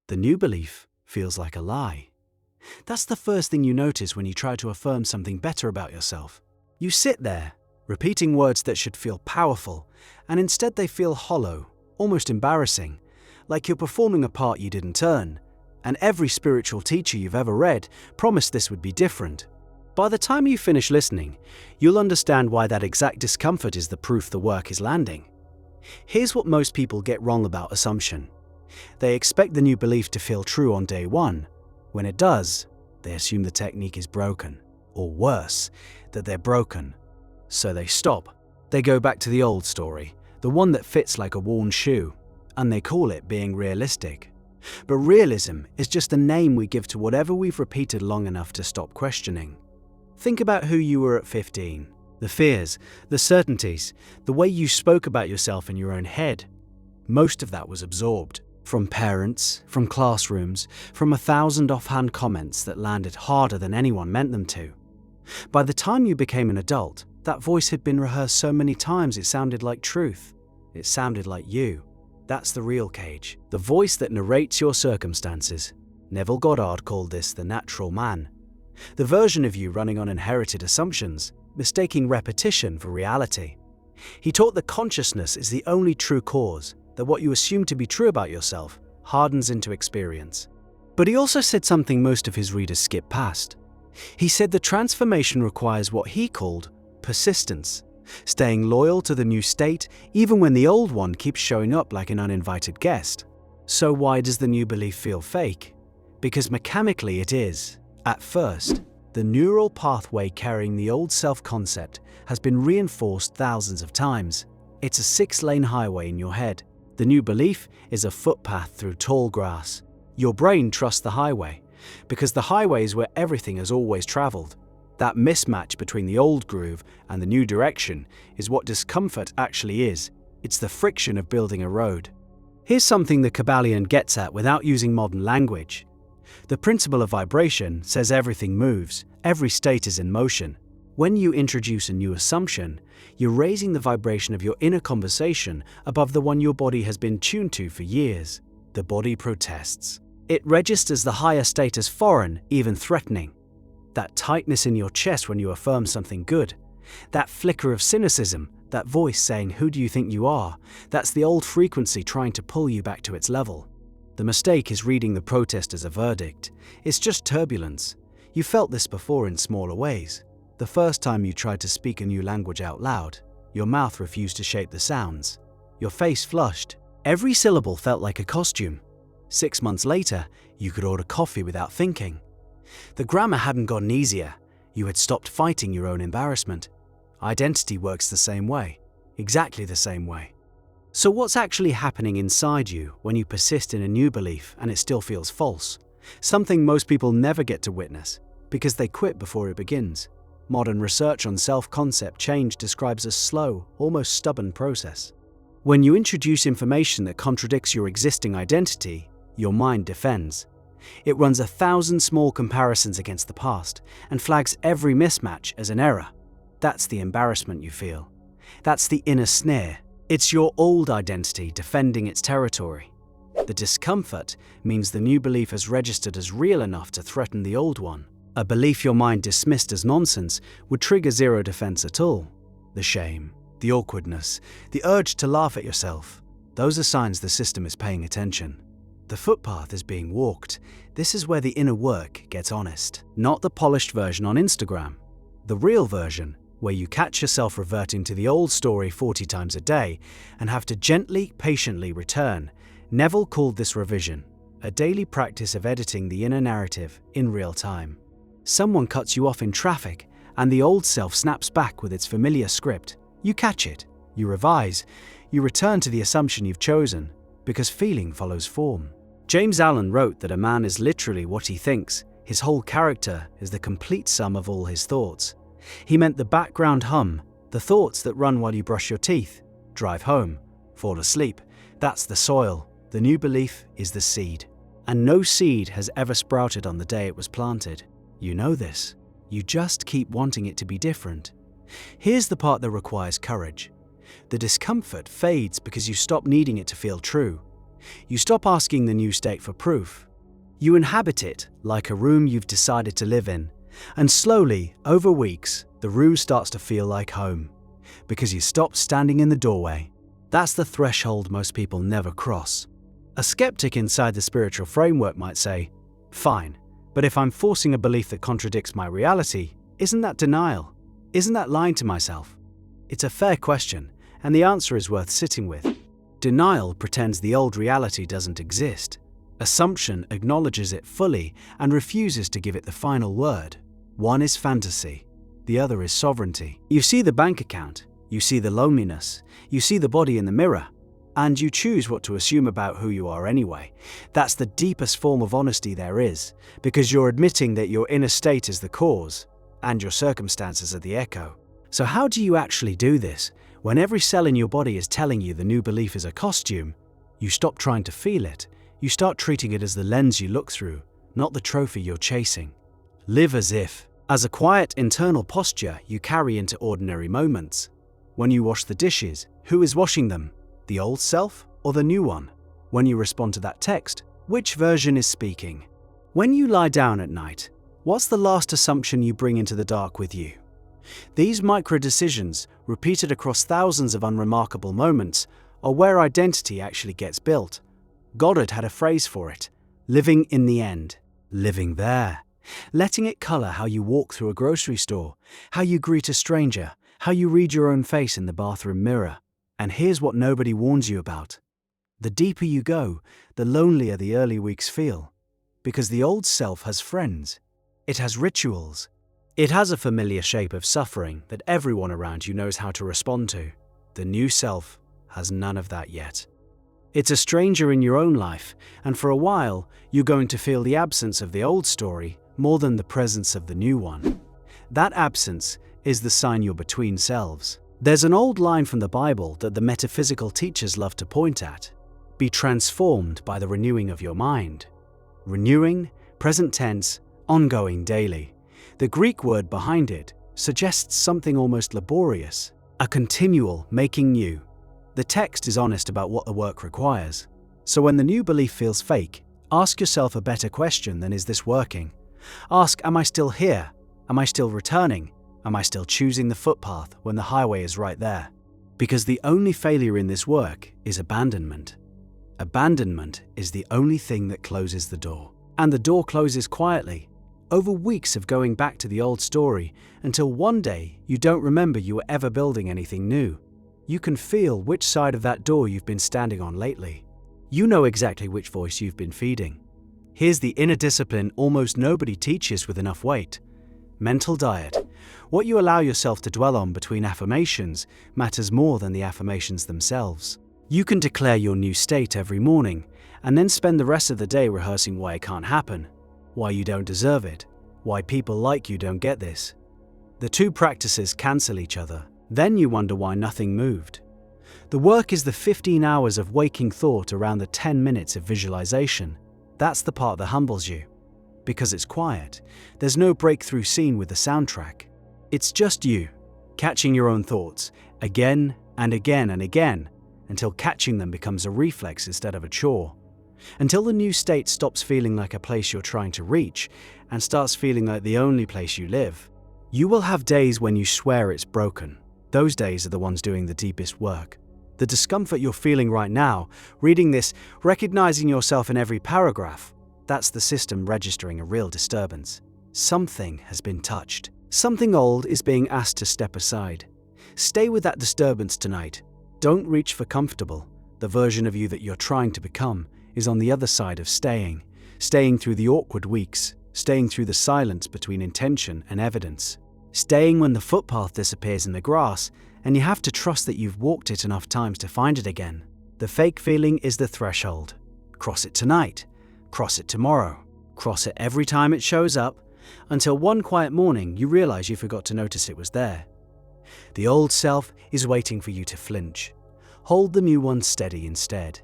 The new belief feels like a lie. That's the first thing you notice when you try to affirm something better about yourself. You sit there, repeating words that should feel powerful, and instead they feel hollow, almost embarrassing, like you're performing a part you didn't earn. And every spiritual teacher you've ever read promised this would be different. By the time you finish listening, you'll understand why that exact discomfort is the proof the work is landing. Here's what most people get wrong about assumption. They expect the new belief to feel true on day one. When it does, they assume the technique is broken, or worse, that they're broken. So they stop. They go back to the old story, the one that fits like a worn shoe, and they call it being realistic. But realism is just a name we give to whatever we've repeated long enough to stop questioning. Think about who you were at 15. The fears, the certainties, the way you spoke about yourself in your own head. Most of that was absorbed. From parents, from classrooms, from 1,000 offhand comments that landed harder than anyone meant them to. By the time you became an adult, that voice had been rehearsed so many times it sounded like truth. It sounded like you. That's the real cage, the voice that narrates your circumstances. Neville Goddard called this the natural man. The version of you running on inherited assumptions, mistaking repetition for reality. He taught that consciousness is the only true cause, that what you assume to be true about yourself hardens into experience. But he also said something most of his readers skip past. He said the transformation requires what he called persistence, staying loyal to the new state even when the old one keeps showing up like an uninvited guest. So why does the new belief feel fake? Because mechanically it is. At first, the neural pathway carrying the old self-concept has been reinforced thousands of times. It's a 6-lane highway in your head. The new belief is a footpath through tall grass. Your brain trusts the highway, because the highway is where everything has always traveled. That mismatch between the old groove and the new direction is what discomfort actually is. It's the friction of building a road. Here's something the Kabbalion gets at without using modern language. The principle of vibration says everything moves, every state is in motion. When you introduce a new assumption, you're raising the vibration of your inner conversation above the one your body has been tuned to for years. The body protests. It registers the higher state as foreign, even threatening. That tightness in your chest when you affirm something good, that flicker of cynicism, that voice saying, "Who do you think you are?" That's the old frequency trying to pull you back to its level. The mistake is reading the protest as a verdict. It's just turbulence. You felt this before in smaller ways. The first time you tried to speak a new language out loud, your mouth refused to shape the sounds. Your face flushed. Every syllable felt like a costume. 6 months later, you could order coffee without thinking. The grammar hadn't gotten easier. You had stopped fighting your own embarrassment. Identity works the same way, exactly the same way. So what's actually happening inside you when you persist in a new belief and it still feels false? Something most people never get to witness, because they quit before it begins. Modern research on self-concept change describes a slow, almost stubborn process. When you introduce information that contradicts your existing identity, your mind defends. It runs 1,000 small comparisons against the past and flags every mismatch as an error. That's the embarrassment you feel. That's the inner sneer. It's your old identity defending its territory. The discomfort means the new belief has registered as real enough to threaten the old one. A belief your mind dismissed as nonsense would trigger zero defense at all. The shame, the awkwardness, the urge to laugh at yourself, those are signs the system is paying attention. The footpath is being walked. This is where the inner work gets honest. Not the polished version on Instagram. The real version, where you catch yourself reverting to the old story 40 times a day and have to gently, patiently return. Neville called this revision, a daily practice of editing the inner narrative in real time. Someone cuts you off in traffic, and the old self snaps back with its familiar script. You catch it, you revise, you return to the assumption you've chosen, because feeling follows form. James Allen wrote that a man is literally what he thinks. His whole character is the complete sum of all his thoughts. He meant the background hum, the thoughts that run while you brush your teeth, drive home, fall asleep. That's the soil. The new belief is the seed. And no seed has ever sprouted on the day it was planted. You know this. You just keep wanting it to be different. Here's the part that requires courage. The discomfort fades because you stop needing it to feel true. You stop asking the new state for proof. You inhabit it like a room you've decided to live in, and slowly, over weeks, the room starts to feel like home, because you stop standing in the doorway. That's the threshold most people never cross. A skeptic inside the spiritual framework might say, "Fine, but if I'm forcing a belief that contradicts my reality, isn't that denial? Isn't that lying to myself?" It's a fair question, and the answer is worth sitting with. Denial pretends the old reality doesn't exist. Assumption acknowledges it fully and refuses to give it the final word. One is fantasy, the other is sovereignty. You see the bank account, you see the loneliness, you see the body in the mirror, and you choose what to assume about who you are anyway. That's the deepest form of honesty there is, because you're admitting that your inner state is the cause, and your circumstances are the echo. So how do you actually do this? When every cell in your body is telling you the new belief is a costume, you stop trying to feel it. You start treating it as the lens you look through, not the trophy you're chasing. Live as if, as a quiet internal posture you carry into ordinary moments. When you wash the dishes, who is washing them? The old self or the new one? When you respond to that text, which version is speaking? When you lie down at night, what's the last assumption you bring into the dark with you? These micro-decisions, repeated across thousands of unremarkable moments, are where identity actually gets built. Goddard had a phrase for it: living in the end, living there, letting it color how you walk through a grocery store, how you greet a stranger, how you read your own face in the bathroom mirror. And here's what nobody warns you about. The deeper you go, the lonelier the early weeks feel, because the old self has friends. It has rituals. It has a familiar shape of suffering that everyone around you knows how to respond to. The new self has none of that yet. It's a stranger in your own life, and for a while, you're going to feel the absence of the old story more than the presence of the new one. That absence is the sign you're between selves. There's an old line from the Bible that the metaphysical teachers love to point at: be transformed by the renewing of your mind. Renewing, present tense, ongoing daily. The Greek word behind it suggests something almost laborious, a continual making new. The text is honest about what the work requires. So when the new belief feels fake, ask yourself a better question than "is this working?" Ask, am I still here? Am I still returning? Am I still choosing the footpath when the highway is right there? Because the only failure in this work is abandonment. Abandonment is the only thing that closes the door. And the door closes quietly, over weeks of going back to the old story, until one day you don't remember you were ever building anything new. You can feel which side of that door you've been standing on lately. You know exactly which voice you've been feeding. Here's the inner discipline almost nobody teaches with enough weight: mental diet. What you allow yourself to dwell on between affirmations matters more than the affirmations themselves. You can declare your new state every morning, and then spend the rest of the day rehearsing why it can't happen, why you don't deserve it, why people like you don't get this. The two practices cancel each other. Then you wonder why nothing moved. The work is the 15 hours of waking thought around the 10 minutes of visualization. That's the part that humbles you. Because it's quiet, there's no breakthrough scene with the soundtrack. It's just you, catching your own thoughts, again and again and again, until catching them becomes a reflex instead of a chore. Until the new state stops feeling like a place you're trying to reach, and starts feeling like the only place you live. You will have days when you swear it's broken. Those days are the ones doing the deepest work. The discomfort you're feeling right now, reading this, recognizing yourself in every paragraph, that's the system registering a real disturbance. Something has been touched. Something old is being asked to step aside. Stay with that disturbance tonight. Don't reach for comfortable. The version of you that you're trying to become is on the other side of staying through the awkward weeks, staying through the silence between intention and evidence. Staying when the footpath disappears in the grass and you have to trust that you've walked it enough times to find it again. The fake feeling is the threshold. Cross it tonight, cross it tomorrow, cross it every time it shows up, until one quiet morning you realize you forgot to notice it was there. The old self is waiting for you to flinch. Hold the new one steady instead.